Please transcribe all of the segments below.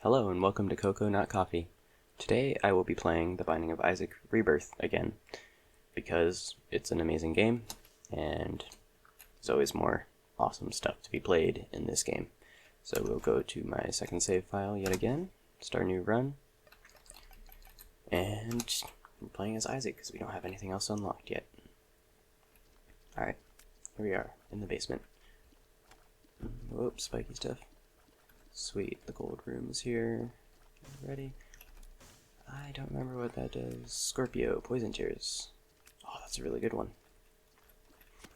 Hello and welcome to Cocoa Not Coffee. Today I will be playing The Binding of Isaac Rebirth again, because it's an amazing game, and there's always more awesome stuff to be played in this game. So we'll go to my second save file yet again, start a new run, and we're playing as Isaac because we don't have anything else unlocked yet. Alright, here we are, in the basement. Whoops, spiky stuff. Sweet, the gold room is here. Ready? I don't remember what that does. Scorpio, poison tears. Oh, that's a really good one.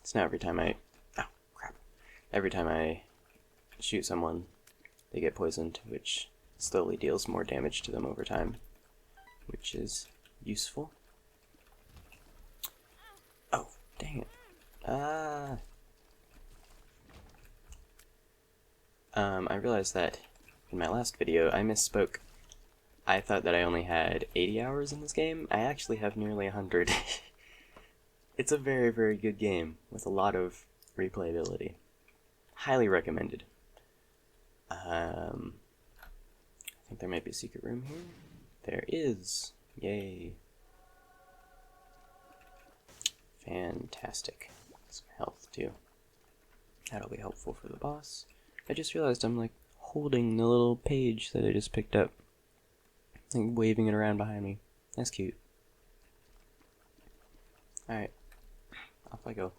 So now every time every time I shoot someone, they get poisoned, which slowly deals more damage to them over time, which is useful. Oh, dang it. I realized that in my last video I misspoke. I thought that I only had 80 hours in this game. I actually have nearly 100. It's a very, very good game with a lot of replayability. Highly recommended. I think there might be a secret room here. There is. Yay. Fantastic. Some health too. That'll be helpful for the boss. I just realized I'm like holding the little page that I just picked up. Like waving it around behind me. That's cute. Alright. Off I go.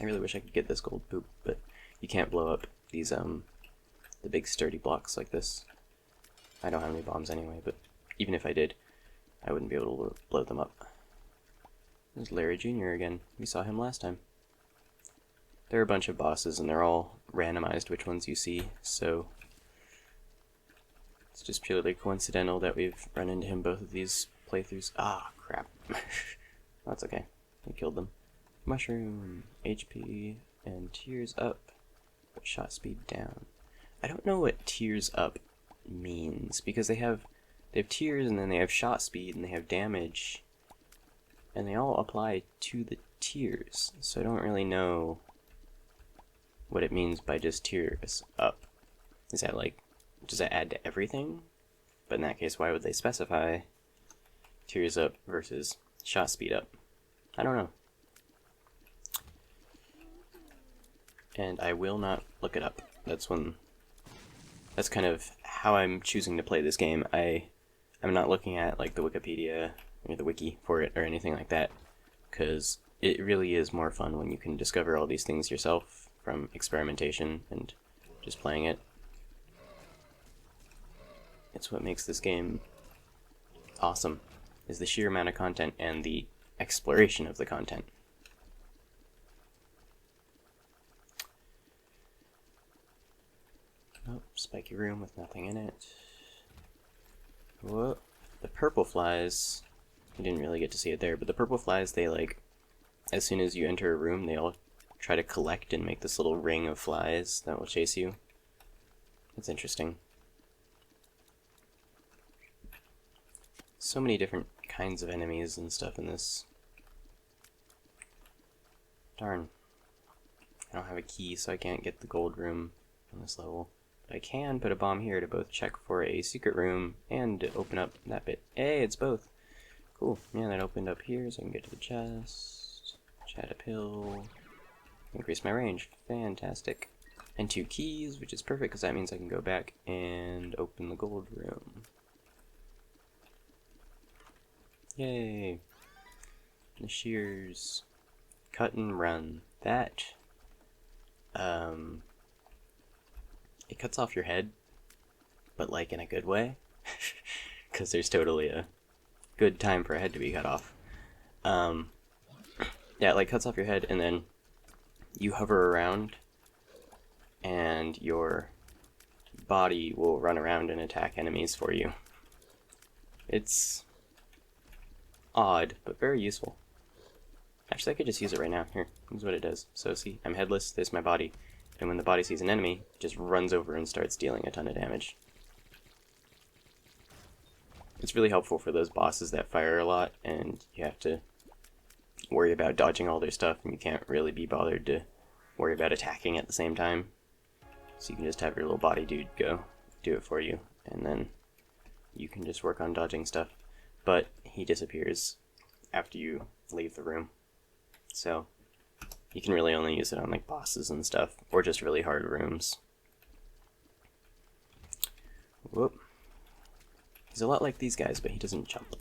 I really wish I could get this gold poop, but you can't blow up these the big sturdy blocks like this. I don't have any bombs anyway, but even if I did, I wouldn't be able to blow them up. There's Larry Jr. again. We saw him last time. There are a bunch of bosses, and they're all randomized which ones you see, so it's just purely coincidental that we've run into him both of these playthroughs. Ah, crap. That's okay. We killed them. Mushroom, HP, and tears up, but shot speed down. I don't know what tears up means, because they have tears, and then they have shot speed, and they have damage, and they all apply to the tears, so I don't really know what it means by just tears up. Is that like, does that add to everything? But in that case, why would they specify tears up versus shot speed up? I don't know. And I will not look it up. That's kind of how I'm choosing to play this game. I'm not looking at like the Wikipedia or the wiki for it or anything like that, because it really is more fun when you can discover all these things yourself from experimentation and just playing it. It's what makes this game awesome, is the sheer amount of content and the exploration of the content. Oh, spiky room with nothing in it. Whoa. The purple flies, you didn't really get to see it there, but the purple flies, they like, as soon as you enter a room, they all try to collect and make this little ring of flies that will chase you. It's interesting. So many different kinds of enemies and stuff in this. Darn. I don't have a key, so I can't get the gold room on this level. But I can put a bomb here to both check for a secret room and to open up that bit. Hey, it's both. Cool. Yeah, that opened up here so I can get to the chest. Chat uphill. Increase my range. Fantastic. And 2 keys, which is perfect because that means I can go back and open the gold room. Yay. The shears. Cut and run. That, it cuts off your head, but like in a good way, because there's totally a good time for a head to be cut off. Yeah, it like cuts off your head, and then you hover around, and your body will run around and attack enemies for you. It's odd, but very useful. Actually, I could just use it right now. Here, here's what it does. So see, I'm headless, there's my body, and when the body sees an enemy, it just runs over and starts dealing a ton of damage. It's really helpful for those bosses that fire a lot, and you have to worry about dodging all their stuff, and you can't really be bothered to worry about attacking at the same time. So you can just have your little body dude go do it for you. and then you can just work on dodging stuff. But he disappears after you leave the room. So you can really only use it on like bosses and stuff, or just really hard rooms. Whoop. He's a lot like these guys, but he doesn't jump.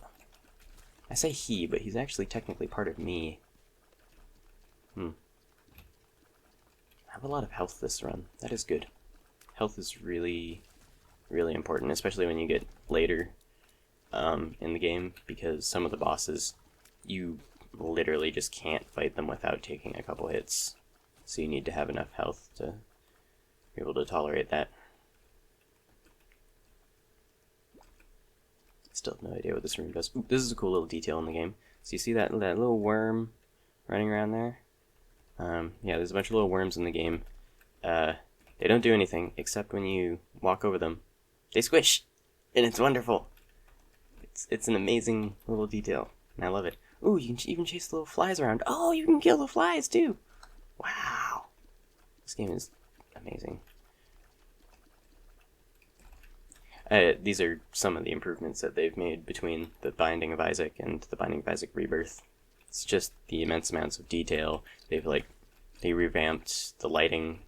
I say he, but he's actually technically part of me. I have a lot of health this run. That is good. Health is really, really important, especially when you get later in the game, because some of the bosses, you literally just can't fight them without taking a couple hits. So you need to have enough health to be able to tolerate that. Still have no idea what this room does. Ooh, this is a cool little detail in the game. So you see that little worm running around there? Yeah, there's a bunch of little worms in the game. They don't do anything, except when you walk over them. They squish! And it's wonderful! It's an amazing little detail, and I love it. Ooh, you can even chase the little flies around. Oh, you can kill the flies, too! Wow! This game is amazing. These are some of the improvements that they've made between the Binding of Isaac and the Binding of Isaac Rebirth. It's just the immense amounts of detail. They revamped the lighting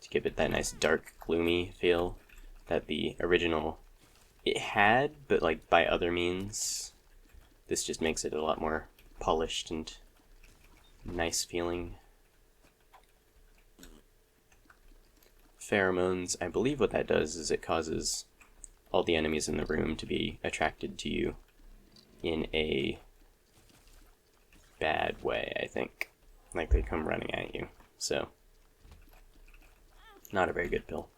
to give it that nice dark, gloomy feel that the original it had, but like by other means. This just makes it a lot more polished and nice feeling. Pheromones, I believe what that does is it causes all the enemies in the room to be attracted to you in a bad way, I think. Like they come running at you. So, not a very good pill.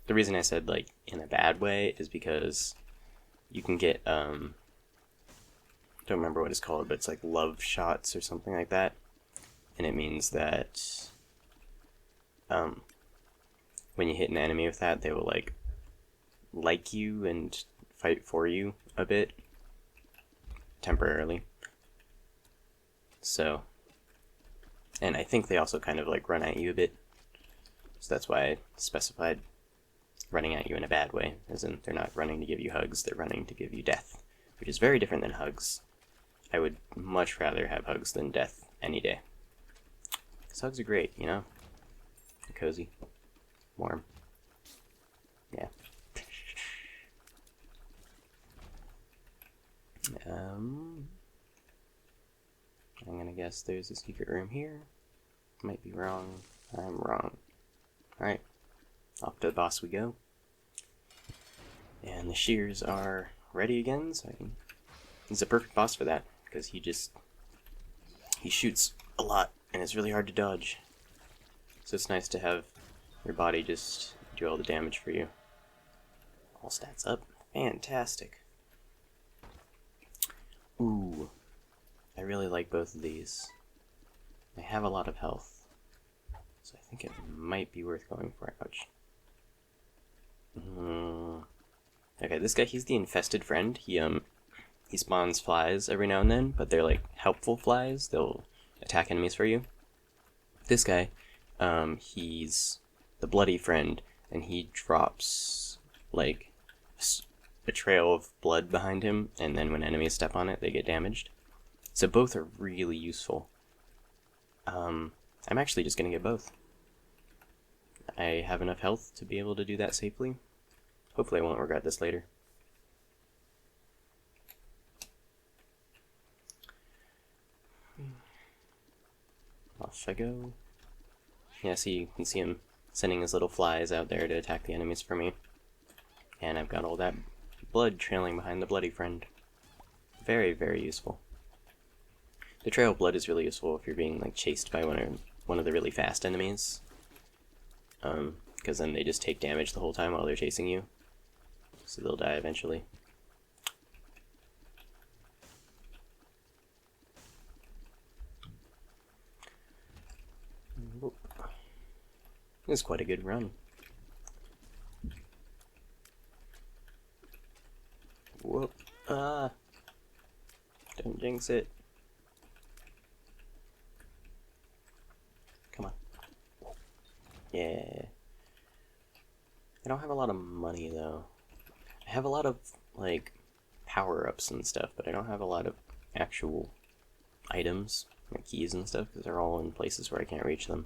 The reason I said, like, in a bad way is because you can get, don't remember what it's called, but it's like love shots or something like that. And it means that when you hit an enemy with that, they will like you and fight for you a bit temporarily. So, and I think they also kind of like run at you a bit. So that's why I specified running at you in a bad way, as in they're not running to give you hugs, they're running to give you death, which is very different than hugs. I would much rather have hugs than death any day. Because hugs are great, you know? They're cozy. Warm. Yeah. I'm gonna guess there's a secret room here. Might be wrong. I'm wrong. Alright. Off to the boss we go. And the shears are ready again, so I can... He's a perfect boss for that, because he shoots a lot, and it's really hard to dodge. So it's nice to have your body just do all the damage for you. All stats up. Fantastic. Ooh. I really like both of these. I have a lot of health, so I think it might be worth going for. Ouch. Okay, this guy, he's the infested friend. He spawns flies every now and then, but they're like helpful flies. They'll attack enemies for you. This guy, he's the bloody friend, and he drops like a trail of blood behind him, and then when enemies step on it, they get damaged. So both are really useful. I'm actually just gonna get both. I have enough health to be able to do that safely. Hopefully I won't regret this later. Off I go. Yeah, see, you can see him sending his little flies out there to attack the enemies for me. And I've got all that blood trailing behind the bloody friend. Very, very useful. The trail of blood is really useful if you're being like chased by one of the really fast enemies. Because then they just take damage the whole time while they're chasing you. So they'll die eventually. Whoop. This is quite a good run. Whoop. Ah! Don't jinx it. Come Yeah. I don't have a lot of money, though. I have a lot of, like, power-ups and stuff, but I don't have a lot of actual items, like keys and stuff, because they're all in places where I can't reach them.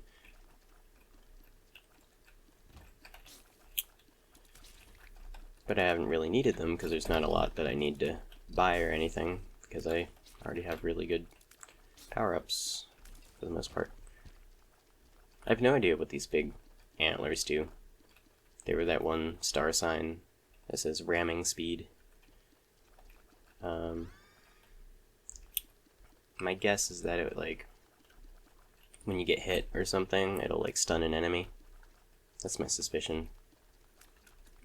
But I haven't really needed them, because there's not a lot that I need to buy or anything, because I already have really good power-ups, for the most part. I have no idea what these big antlers do. They were that one star sign that says ramming speed. My guess is that it, like, when you get hit or something, it'll, like, stun an enemy. That's my suspicion.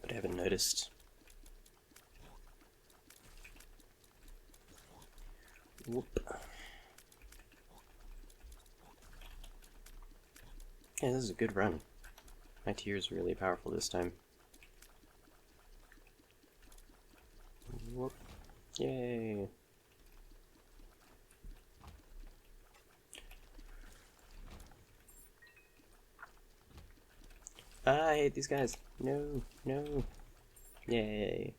But I haven't noticed. Whoop. Yeah, this is a good run. My tier is really powerful this time. Whoop. Yay! I hate these guys. No, no. Yay.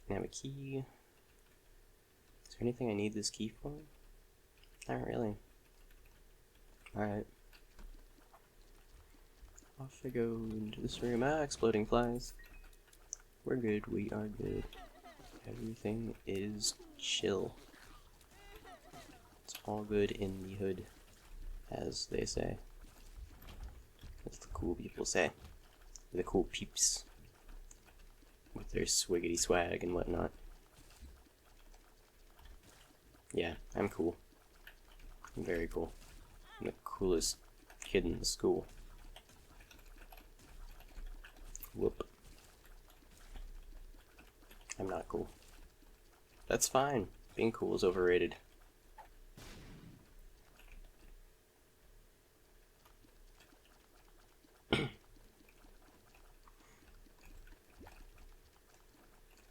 I have a key. Is there anything I need this key for? Not really. Alright. Off I go into this room. Ah, exploding flies. We're good, we are good. Everything is chill. It's all good in the hood, as they say. As the cool people say. The cool peeps. With their swiggity swag and whatnot. Yeah, I'm cool. I'm very cool. I'm the coolest kid in the school. Whoop. I'm not cool. That's fine. Being cool is overrated.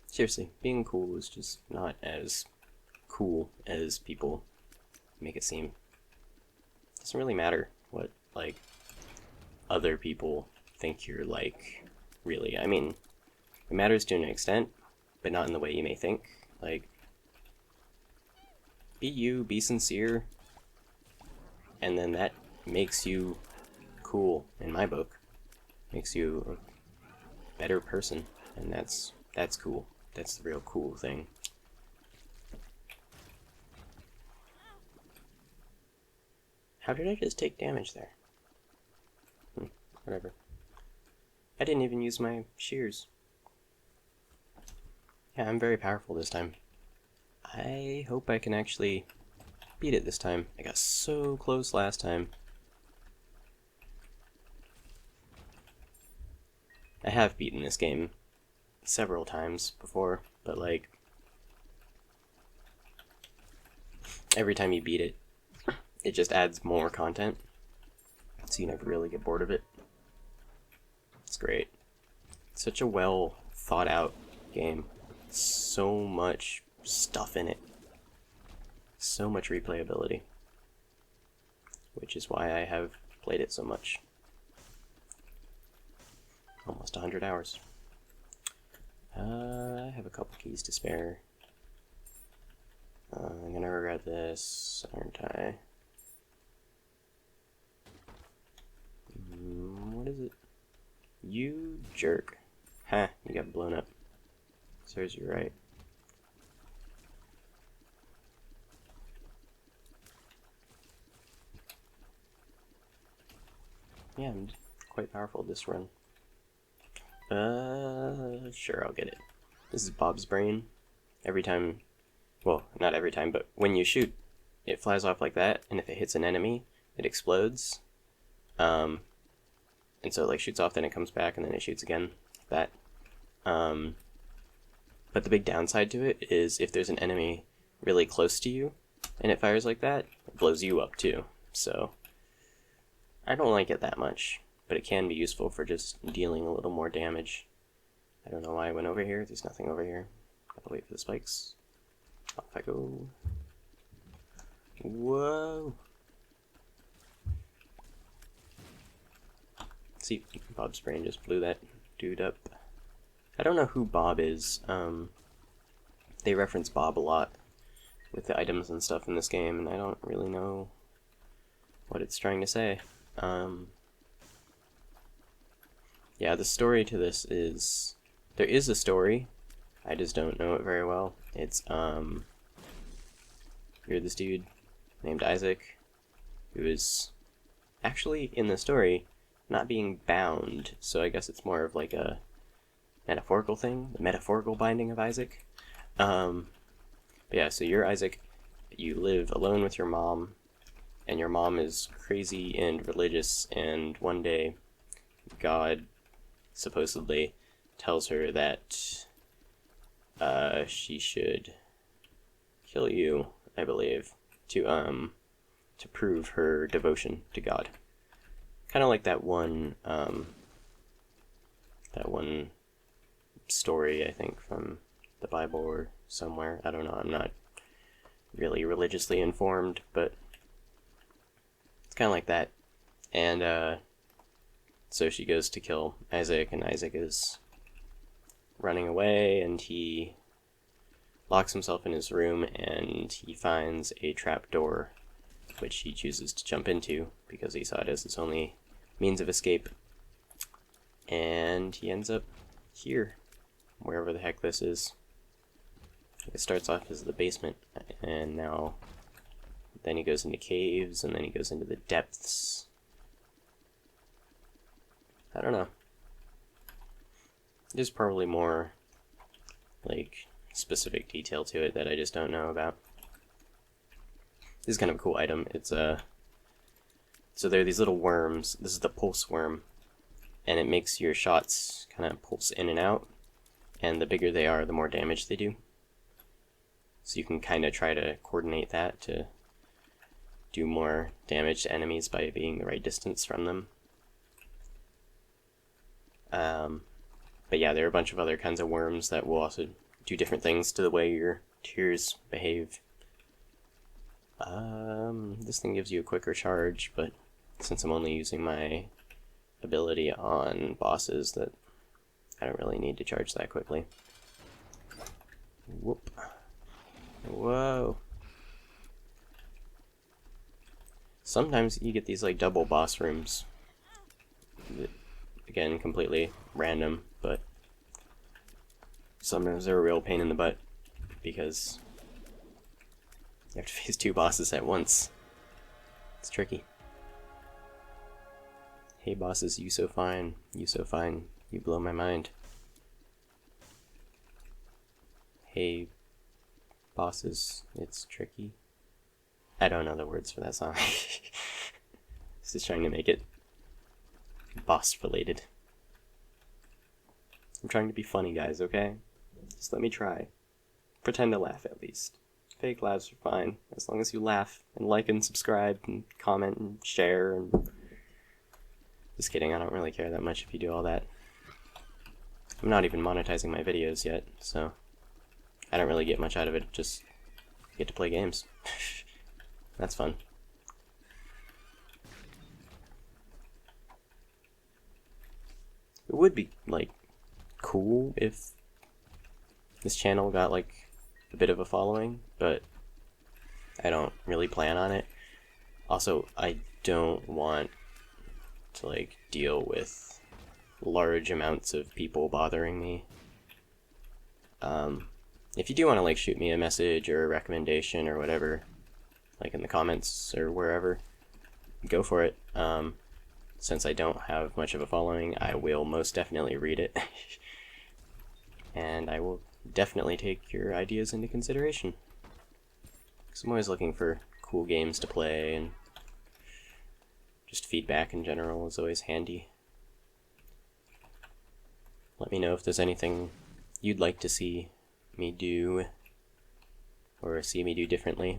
Seriously, being cool is just not as cool as people make it seem. It doesn't really matter what, like, other people think you're like, really. I mean, it matters to an extent, but not in the way you may think. Like, be you, be sincere, and then that makes you cool, in my book. Makes you a better person, and that's cool. That's the real cool thing. How did I just take damage there? Whatever. I didn't even use my shears. Yeah, I'm very powerful this time. I hope I can actually beat it this time. I got so close last time. I have beaten this game several times before, but like, every time you beat it, it just adds more content, so you never really get bored of it. It's great. It's such a well thought out game. So much stuff in it. So much replayability. Which is why I have played it so much. Almost 100 hours. I have a couple keys to spare. I'm gonna regret this, aren't I? What is it? You jerk. Ha, you got blown up. Serves you right. Yeah, I'm quite powerful this run. Sure, I'll get it. This is Bob's brain. Every time, well, not every time, but when you shoot, it flies off like that, and if it hits an enemy, it explodes. And so it like shoots off, then it comes back, and then it shoots again, like that. But the big downside to it is if there's an enemy really close to you, and it fires like that, it blows you up too. So, I don't like it that much, but it can be useful for just dealing a little more damage. I don't know why I went over here. There's nothing over here. Gotta wait for the spikes. Off I go. Whoa! See, Bob's brain just blew that dude up. I don't know who Bob is. They reference Bob a lot with the items and stuff in this game, and I don't really know what it's trying to say. Yeah, the story to this is... There is a story, I just don't know it very well. It's, you're this dude named Isaac, who is actually, in the story, not being bound, so I guess it's more of like a metaphorical thing, the metaphorical binding of Isaac. But yeah, so you're Isaac, you live alone with your mom, and your mom is crazy and religious, and one day God supposedly tells her that she should kill you, I believe, to prove her devotion to God. Kind of like that one story, I think, from the Bible or somewhere. I don't know, I'm not really religiously informed, but it's kind of like that. And so she goes to kill Isaac, and Isaac is running away, and he locks himself in his room, and he finds a trap door, which he chooses to jump into because he saw it as his only means of escape. And he ends up here, wherever the heck this is. It starts off as the basement, and now then he goes into caves, and then he goes into the depths. I don't know. There's probably more, like, specific detail to it that I just don't know about. This is kind of a cool item. It's so there are these little worms. This is the pulse worm, and it makes your shots kind of pulse in and out, and the bigger they are, the more damage they do. So you can kind of try to coordinate that to do more damage to enemies by being the right distance from them. But yeah, there are a bunch of other kinds of worms that will also do different things to the way your tears behave. This thing gives you a quicker charge, but since I'm only using my ability on bosses, that I don't really need to charge that quickly. Whoop. Whoa. Sometimes you get these like double boss rooms. Again, completely random, but sometimes they're a real pain in the butt because you have to face two bosses at once. It's tricky. Hey bosses, you so fine, you blow my mind. Hey bosses, it's tricky. I don't know the words for that song. Just trying to make it boss related. I'm trying to be funny, guys, okay? Just let me try. Pretend to laugh at least. Fake laughs are fine, as long as you laugh and like and subscribe and comment and share and... Just kidding, I don't really care that much if you do all that. I'm not even monetizing my videos yet, so I don't really get much out of it, just get to play games. That's fun. It would be, like, cool if this channel got, like, a bit of a following, but I don't really plan on it. Also, I don't want to, like, deal with large amounts of people bothering me. If you do want to, like, shoot me a message or a recommendation or whatever, like in the comments or wherever, go for it. Since I don't have much of a following, I will most definitely read it. And I will definitely take your ideas into consideration. Because I'm always looking for cool games to play, and just feedback in general is always handy. Let me know if there's anything you'd like to see me do, or see me do differently.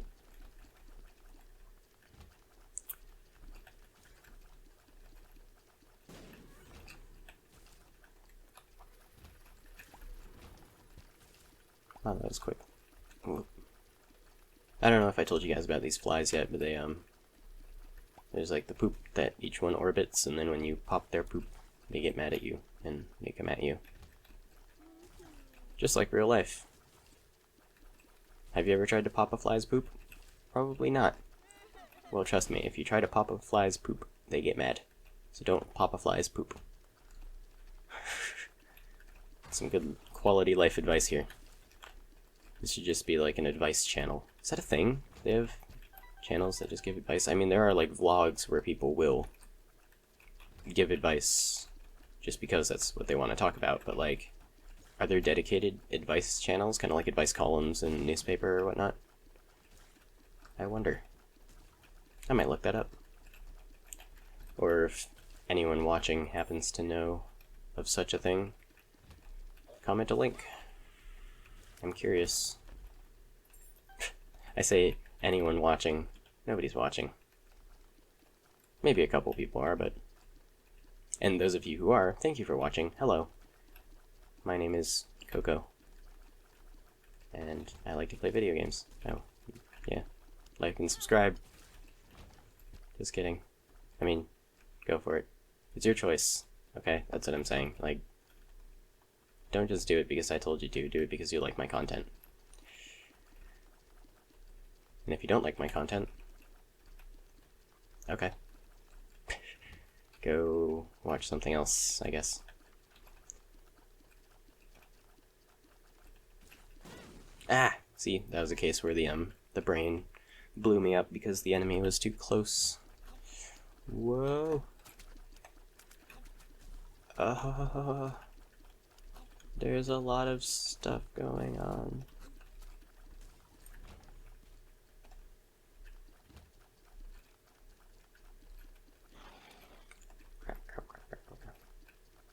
Oh, that was quick. Ooh. I don't know if I told you guys about these flies yet, but they, there's like the poop that each one orbits, and then when you pop their poop, they get mad at you and they come at you. Just like real life. Have you ever tried to pop a fly's poop? Probably not. Well, trust me, if you try to pop a fly's poop, they get mad. So don't pop a fly's poop. Some good quality life advice here. This should just be like an advice channel. Is that a thing? They have channels that just give advice? I mean, there are like vlogs where people will give advice just because that's what they want to talk about, but like, are there dedicated advice channels, kind of like advice columns in newspaper or whatnot? I wonder. I might look that up. Or if anyone watching happens to know of such a thing, comment a link. I'm curious. I say anyone watching. Nobody's watching. Maybe a couple people are, but... And those of you who are, thank you for watching. Hello. My name is Coco. And I like to play video games. Oh, yeah. Like and subscribe. Just kidding. I mean, go for it. It's your choice. Okay, that's what I'm saying. Like, don't just do it because I told you to. Do it because you like my content. And if you don't like my content, okay. Go watch something else, I guess. Ah! See, that was a case where the brain blew me up because the enemy was too close. Whoa! There's a lot of stuff going on.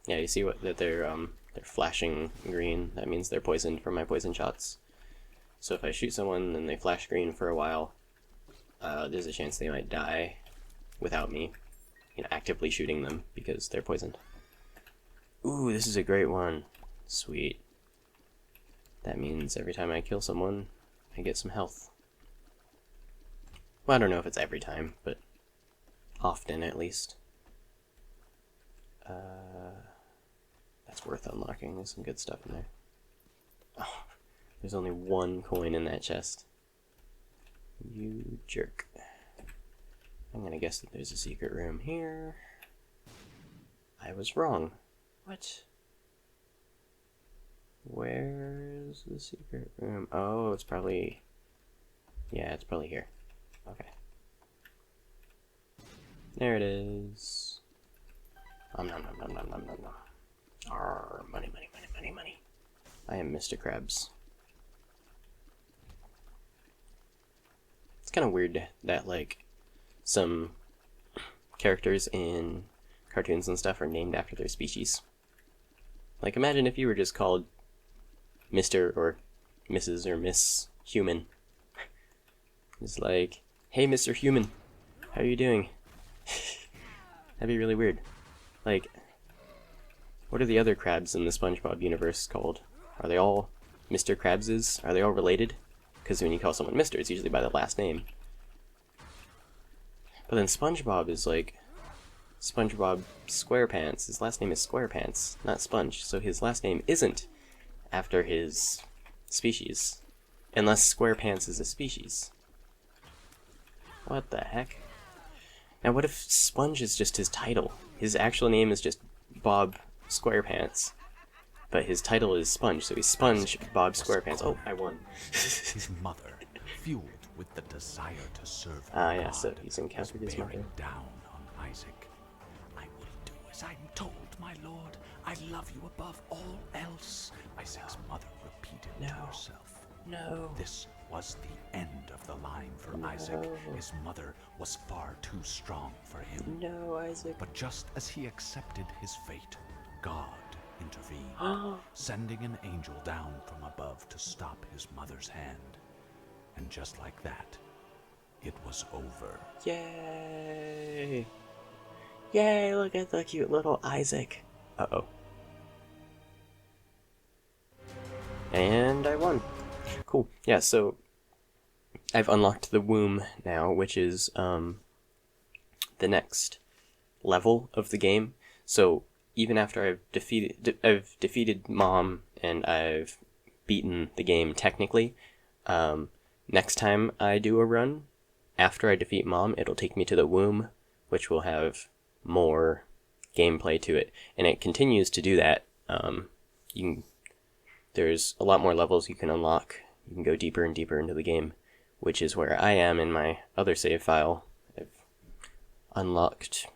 Yeah, you see what that they're flashing green. That means they're poisoned from my poison shots. So if I shoot someone and they flash green for a while, there's a chance they might die without me, actively shooting them because they're poisoned. Ooh, this is a great one. Sweet. That means every time I kill someone, I get some health. Well, I don't know if it's every time, but often at least. That's worth unlocking. There's some good stuff in there. Oh, there's only one coin in that chest. You jerk. I'm gonna guess that there's a secret room here. I was wrong. What? Where's the secret room? Oh, it's probably... Yeah, it's probably here. Okay. There it is. Nom nom nom nom nom nom nom nom. Arr, money, money, money, money, money. I am Mr. Krabs. It's kind of weird that, like, some characters in cartoons and stuff are named after their species. Like, imagine if you were just called Mr. or Mrs. or Miss Human. It's like, hey, Mr. Human, how are you doing? That'd be really weird. Like, what are the other crabs in the SpongeBob universe called? Are they all Mr. Krabses? Are they all related? Because when you call someone Mr., it's usually by the last name. But then SpongeBob is like SpongeBob SquarePants. His last name is SquarePants, not Sponge. So his last name isn't after his species. Unless SquarePants is a species. What the heck? Now what if Sponge is just his title? His actual name is just Bob SquarePants. But his title is Sponge, so he's Sponge Bob SquarePants. Oh, I won. His mother, fueled with the desire to serve Ah, yeah, God, so he's encountered his mother. down on Isaac. I will do as I'm told, my lord. I love you above all else. Isaac's mother repeated to herself. No. This was the end of the line for Isaac. His mother was far too strong for him. No, Isaac. But just as he accepted his fate, God intervened, sending an angel down from above to stop his mother's hand. And just like that, it was over. Yay! Yay, look at the cute little Isaac. Uh-oh. And I won. Cool. Yeah, so I've unlocked the womb now, which is the next level of the game. So even after I've defeated Mom and I've beaten the game technically, next time I do a run, after I defeat Mom, it'll take me to the womb, which will have more gameplay to it, and it continues to do that. There's a lot more levels you can unlock. You can go deeper and deeper into the game, which is where I am in my other save file. I've unlocked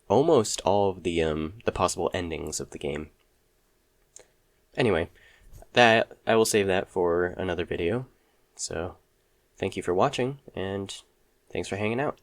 almost all of the possible endings of the game. Anyway, that I will save that for another video. So, thank you for watching, and thanks for hanging out.